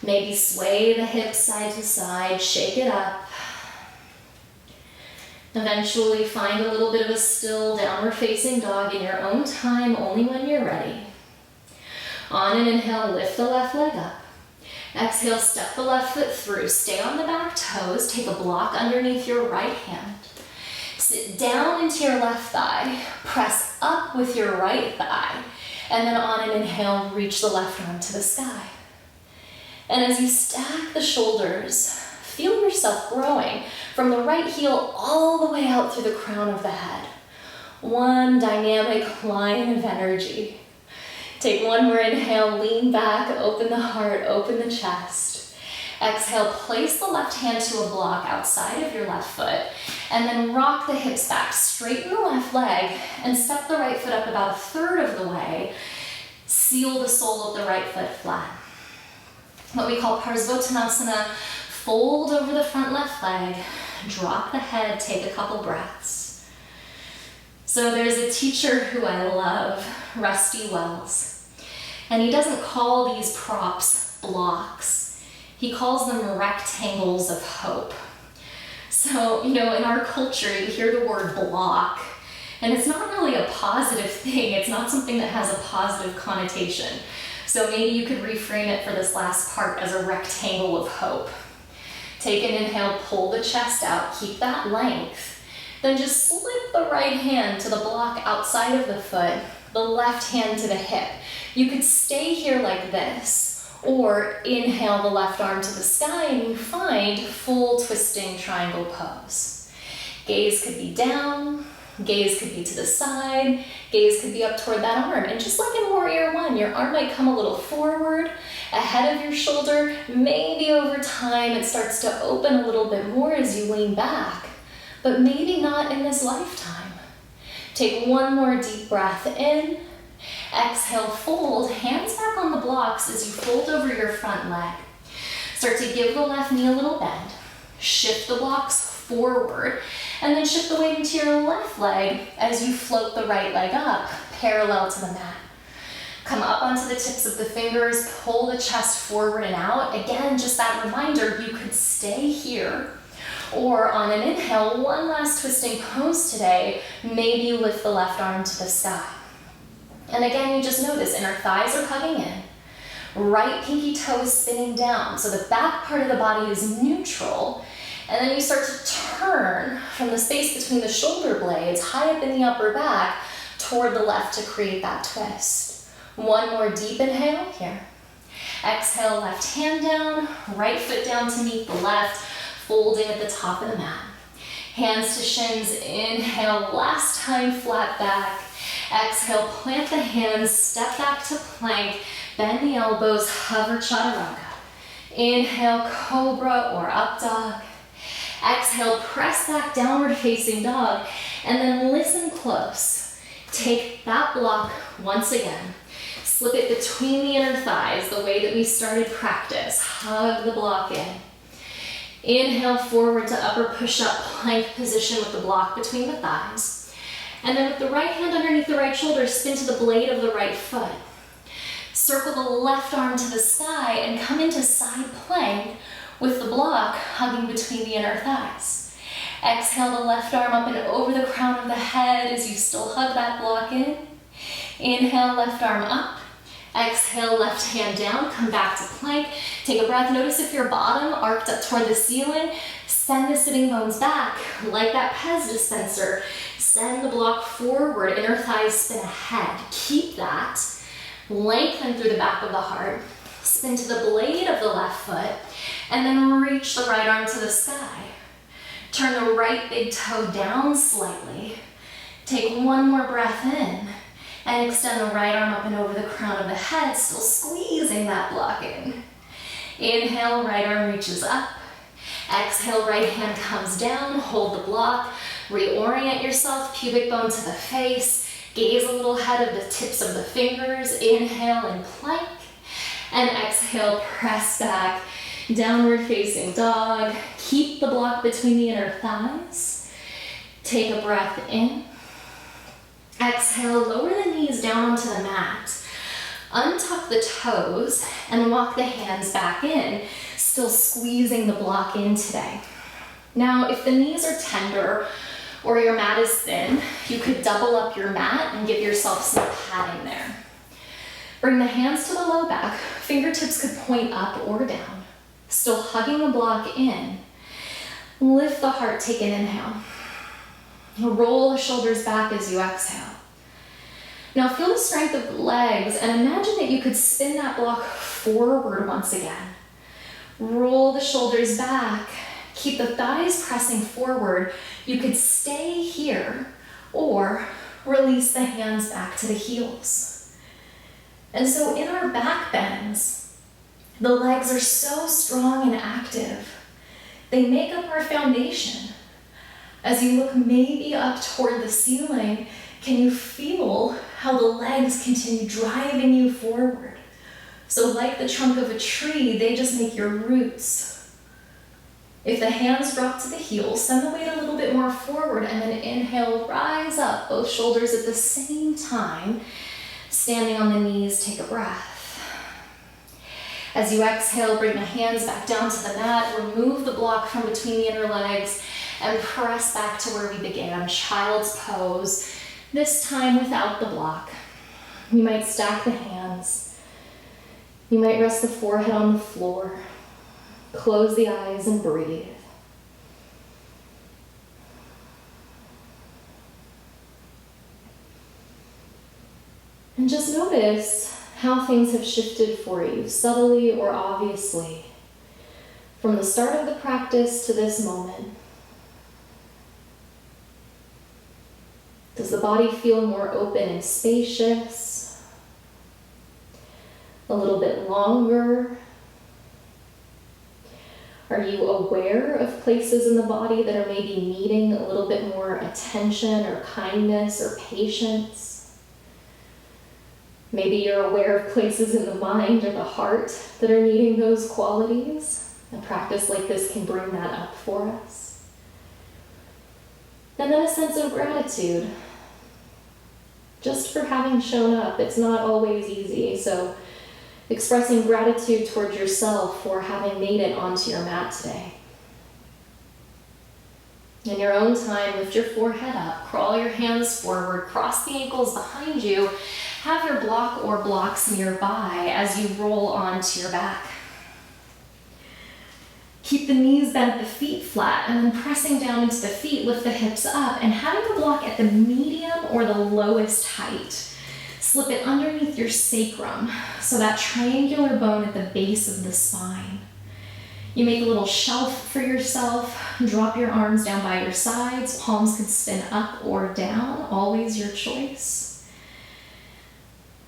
Maybe sway the hips side to side, shake it up. Eventually find a little bit of a still downward facing dog in your own time, only when you're ready. On an inhale, lift the left leg up. Exhale, step the left foot through. Stay on the back toes. Take a block underneath your right hand. Sit down into your left thigh. Press up with your right thigh. And then on an inhale, reach the left arm to the sky. And as you stack the shoulders, feel yourself growing from the right heel all the way out through the crown of the head. One dynamic line of energy. Take one more inhale, lean back, open the heart, open the chest. Exhale, place the left hand to a block outside of your left foot, and then rock the hips back. Straighten the left leg and step the right foot up about 1/3 of the way. Seal the sole of the right foot flat. What we call Parsvottanasana, fold over the front left leg, drop the head, take a couple breaths. So there's a teacher who I love, Rusty Wells, and he doesn't call these props blocks. He calls them rectangles of hope. So, in our culture, you hear the word block, and it's not really a positive thing. It's not something that has a positive connotation. So maybe you could reframe it for this last part as a rectangle of hope. Take an inhale, pull the chest out, keep that length. Then just slip the right hand to the block outside of the foot, the left hand to the hip. You could stay here like this, or inhale the left arm to the sky and you find full twisting triangle pose. Gaze could be down, gaze could be to the side, gaze could be up toward that arm. And just like in Warrior One, your arm might come a little forward, ahead of your shoulder. Maybe over time it starts to open a little bit more as you lean back, but maybe not in this lifetime. Take one more deep breath in. Exhale, fold, hands back on the blocks as you fold over your front leg. Start to give the left knee a little bend. Shift the blocks forward, and then shift the weight into your left leg as you float the right leg up, parallel to the mat. Come up onto the tips of the fingers, pull the chest forward and out. Again, just that reminder, you could stay here, or on an inhale, one last twisting pose today, maybe you lift the left arm to the sky. And again, you just notice inner thighs are hugging in, right pinky toe is spinning down, so the back part of the body is neutral, and then you start to turn from the space between the shoulder blades, high up in the upper back, toward the left to create that twist. One more deep inhale here. Exhale, left hand down, right foot down to meet the left, folding at the top of the mat. Hands to shins, inhale, last time, flat back. Exhale, plant the hands, step back to plank, bend the elbows, hover chaturanga. Inhale, cobra or up dog. Exhale, press back, downward facing dog, and then listen close. Take that block once again. Slip it between the inner thighs, the way that we started practice. Hug the block in. Inhale, forward to upper push-up plank position with the block between the thighs. And then with the right hand underneath the right shoulder, spin to the blade of the right foot. Circle the left arm to the sky and come into side plank with the block hugging between the inner thighs. Exhale the left arm up and over the crown of the head as you still hug that block in. Inhale, left arm up. Exhale, left hand down, come back to plank. Take a breath, notice if your bottom arced up toward the ceiling. Send the sitting bones back, like that Pez dispenser. Send the block forward, inner thighs spin ahead. Keep that. Lengthen through the back of the heart. Spin to the blade of the left foot, and then reach the right arm to the sky. Turn the right big toe down slightly. Take one more breath in, and extend the right arm up and over the crown of the head, still squeezing that block in. Inhale, right arm reaches up. Exhale, right hand comes down, hold the block, reorient yourself, pubic bone to the face, gaze a little ahead of the tips of the fingers, inhale and plank, and exhale, press back, downward facing dog, keep the block between the inner thighs, take a breath in, exhale, lower the knees down onto the mat, untuck the toes, and walk the hands back in, still squeezing the block in today. Now, if the knees are tender or your mat is thin, you could double up your mat and give yourself some padding there. Bring the hands to the low back, fingertips could point up or down, still hugging the block in. Lift the heart, take an inhale. Roll the shoulders back as you exhale. Now feel the strength of the legs and imagine that you could spin that block forward once again. Roll the shoulders back, keep the thighs pressing forward. You could stay here or release the hands back to the heels. And so in our back bends, The legs are so strong and active. They make up our foundation. As you look maybe up toward the ceiling, can you feel how the legs continue driving you forward? So like the trunk of a tree, they just make your roots. If the hands drop to the heels, send the weight a little bit more forward, and then inhale, rise up, both shoulders at the same time. Standing on the knees, take a breath. As you exhale, bring the hands back down to the mat, remove the block from between the inner legs, and press back to where we began, child's pose, this time without the block. You might stack the hands. You might rest the forehead on the floor. Close the eyes and breathe. And just notice how things have shifted for you, subtly or obviously, from the start of the practice to this moment. Does the body feel more open and spacious? A little bit longer? Are you aware of places in the body that are maybe needing a little bit more attention or kindness or patience? Maybe you're aware of places in the mind or the heart that are needing those qualities. A practice like this can bring that up for us. And then a sense of gratitude, just for having shown up. It's not always easy, so expressing gratitude towards yourself for having made it onto your mat today. In your own time, lift your forehead up, crawl your hands forward, cross the ankles behind you, have your block or blocks nearby as you roll onto your back. Keep the knees bent, the feet flat, and then pressing down into the feet, lift the hips up, and having the block at the medium or the lowest height. Slip it underneath your sacrum, so that triangular bone at the base of the spine. You make a little shelf for yourself, drop your arms down by your sides, palms can spin up or down, always your choice.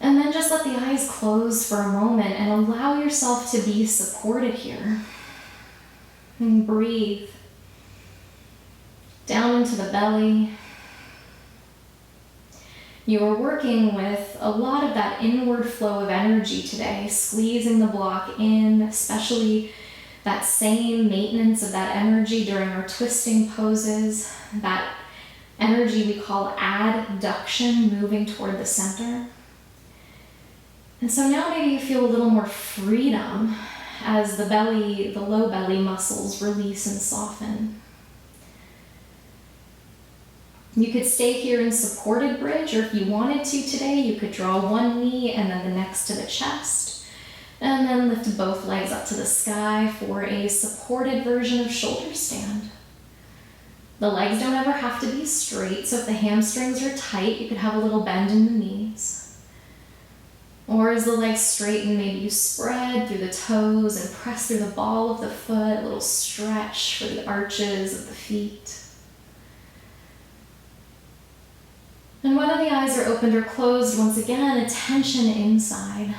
And then just let the eyes close for a moment and allow yourself to be supported here. And breathe down into the belly. You are working with a lot of that inward flow of energy today, squeezing the block in, especially that same maintenance of that energy during our twisting poses, that energy we call adduction, moving toward the center. And so now maybe you feel a little more freedom as the belly, the low belly muscles release and soften. You could stay here in supported bridge, or if you wanted to today, you could draw one knee and then the next to the chest, and then lift both legs up to the sky for a supported version of shoulder stand. The legs don't ever have to be straight, so if the hamstrings are tight, you could have a little bend in the knees. Or as the legs straighten, maybe you spread through the toes and press through the ball of the foot, a little stretch for the arches of the feet. And whether the eyes are opened or closed, once again, attention inside.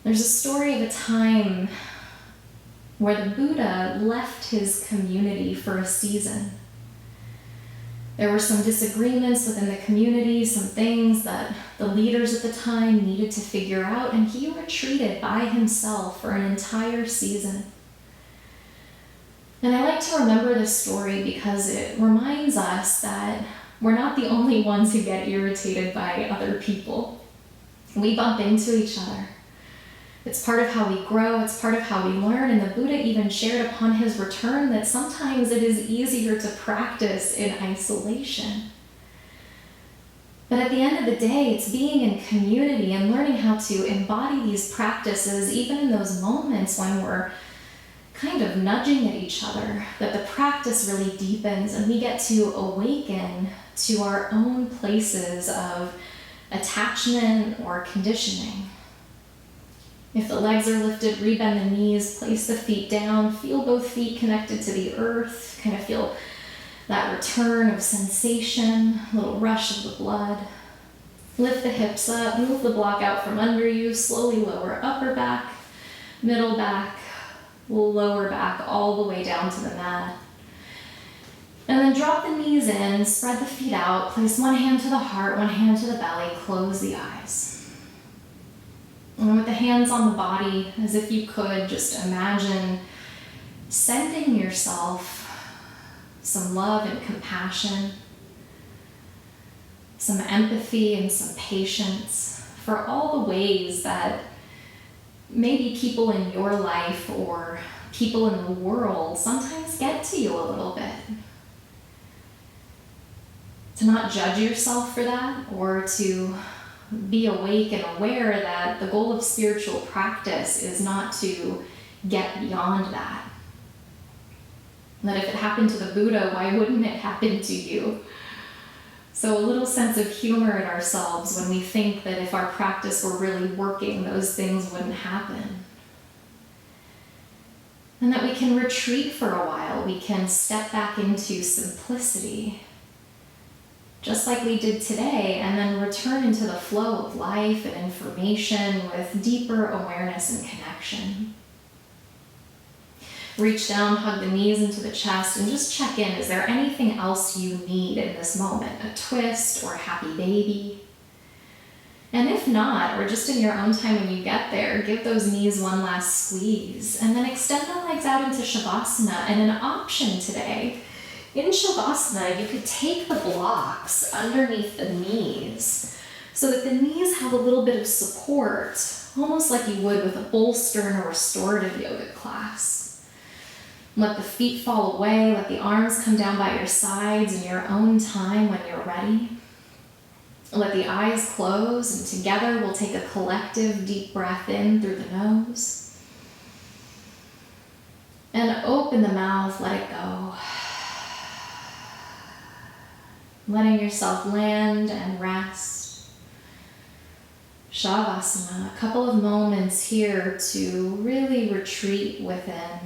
There's a story of a time where the Buddha left his community for a season. There were some disagreements within the community, some things that the leaders at the time needed to figure out, and he retreated by himself for an entire season. And I like to remember this story because it reminds us that we're not the only ones who get irritated by other people. We bump into each other. It's part of how we grow, it's part of how we learn, and the Buddha even shared upon his return that sometimes it is easier to practice in isolation. But at the end of the day, it's being in community and learning how to embody these practices even in those moments when we're kind of nudging at each other, that the practice really deepens and we get to awaken to our own places of attachment or conditioning. If the legs are lifted, rebend the knees, place the feet down, feel both feet connected to the earth, kind of feel that return of sensation, a little rush of the blood. Lift the hips up, move the block out from under you, slowly lower upper back, middle back, lower back, all the way down to the mat. And then drop the knees in, spread the feet out, place one hand to the heart, one hand to the belly, close the eyes. And with the hands on the body, as if you could, just imagine sending yourself some love and compassion, some empathy and some patience for all the ways that maybe people in your life or people in the world sometimes get to you a little bit. To not judge yourself for that, or to be awake and aware that the goal of spiritual practice is not to get beyond that. That if it happened to the Buddha, why wouldn't it happen to you? So a little sense of humor in ourselves when we think that if our practice were really working, those things wouldn't happen. And that we can retreat for a while. We can step back into simplicity, just like we did today, and then return into the flow of life and information with deeper awareness and connection. Reach down, hug the knees into the chest, and just check in. Is there anything else you need in this moment? A twist or a happy baby? And if not, or just in your own time when you get there, give those knees one last squeeze, and then extend the legs out into Shavasana. And an option today, in Shavasana, you could take the blocks underneath the knees so that the knees have a little bit of support, almost like you would with a bolster in a restorative yoga class. Let the feet fall away, let the arms come down by your sides in your own time when you're ready. Let the eyes close, and together we'll take a collective deep breath in through the nose. And open the mouth, let it go. Letting yourself land and rest. Shavasana, a couple of moments here to really retreat within.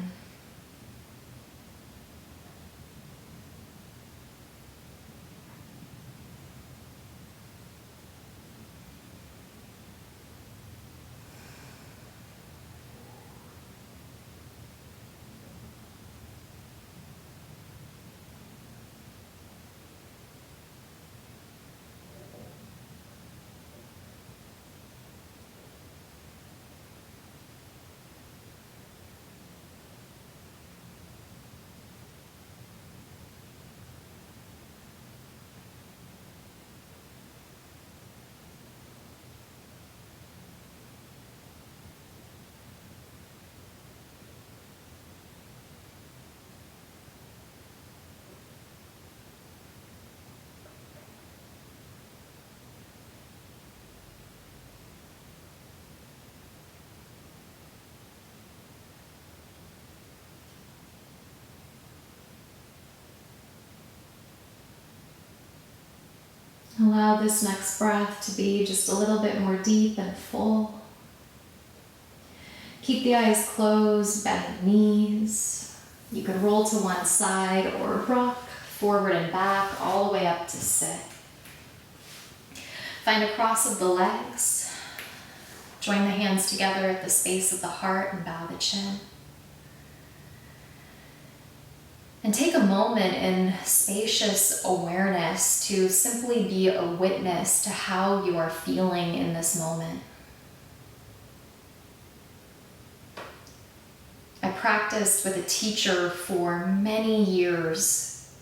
Allow this next breath to be just a little bit more deep and full. Keep the eyes closed, bend the knees. You can roll to one side or rock forward and back all the way up to sit. Find a cross of the legs. Join the hands together at the space of the heart and bow the chin. And take a moment in spacious awareness to simply be a witness to how you are feeling in this moment. I practiced with a teacher for many years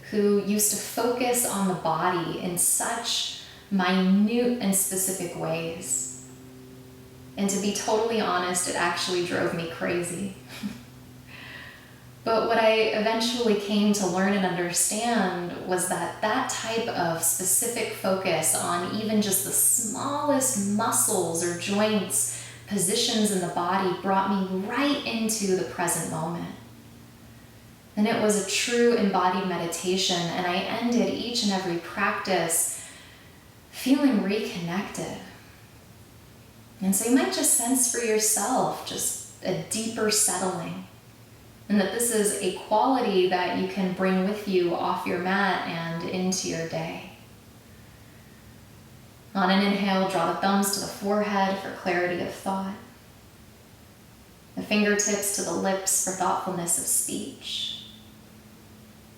who used to focus on the body in such minute and specific ways. And to be totally honest, it actually drove me crazy. But what I eventually came to learn and understand was that that type of specific focus on even just the smallest muscles or joints, positions in the body brought me right into the present moment. And it was a true embodied meditation, and I ended each and every practice feeling reconnected. And so you might just sense for yourself just a deeper settling. And that this is a quality that you can bring with you off your mat and into your day. On an inhale, draw the thumbs to the forehead for clarity of thought. The fingertips to the lips for thoughtfulness of speech.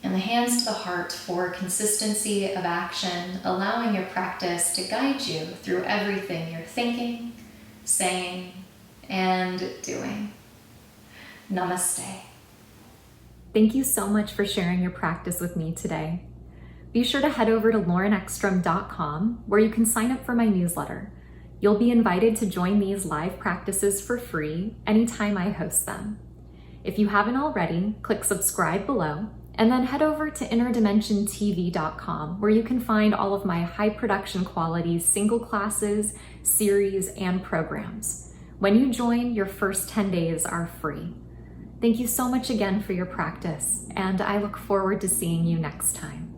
And the hands to the heart for consistency of action, allowing your practice to guide you through everything you're thinking, saying, and doing. Namaste. Thank you so much for sharing your practice with me today. Be sure to head over to laureneckstrom.com where you can sign up for my newsletter. You'll be invited to join these live practices for free anytime I host them. If you haven't already, click subscribe below and then head over to innerdimensiontv.com where you can find all of my high production quality single classes, series, and programs. When you join, your first 10 days are free. Thank you so much again for your practice, and I look forward to seeing you next time.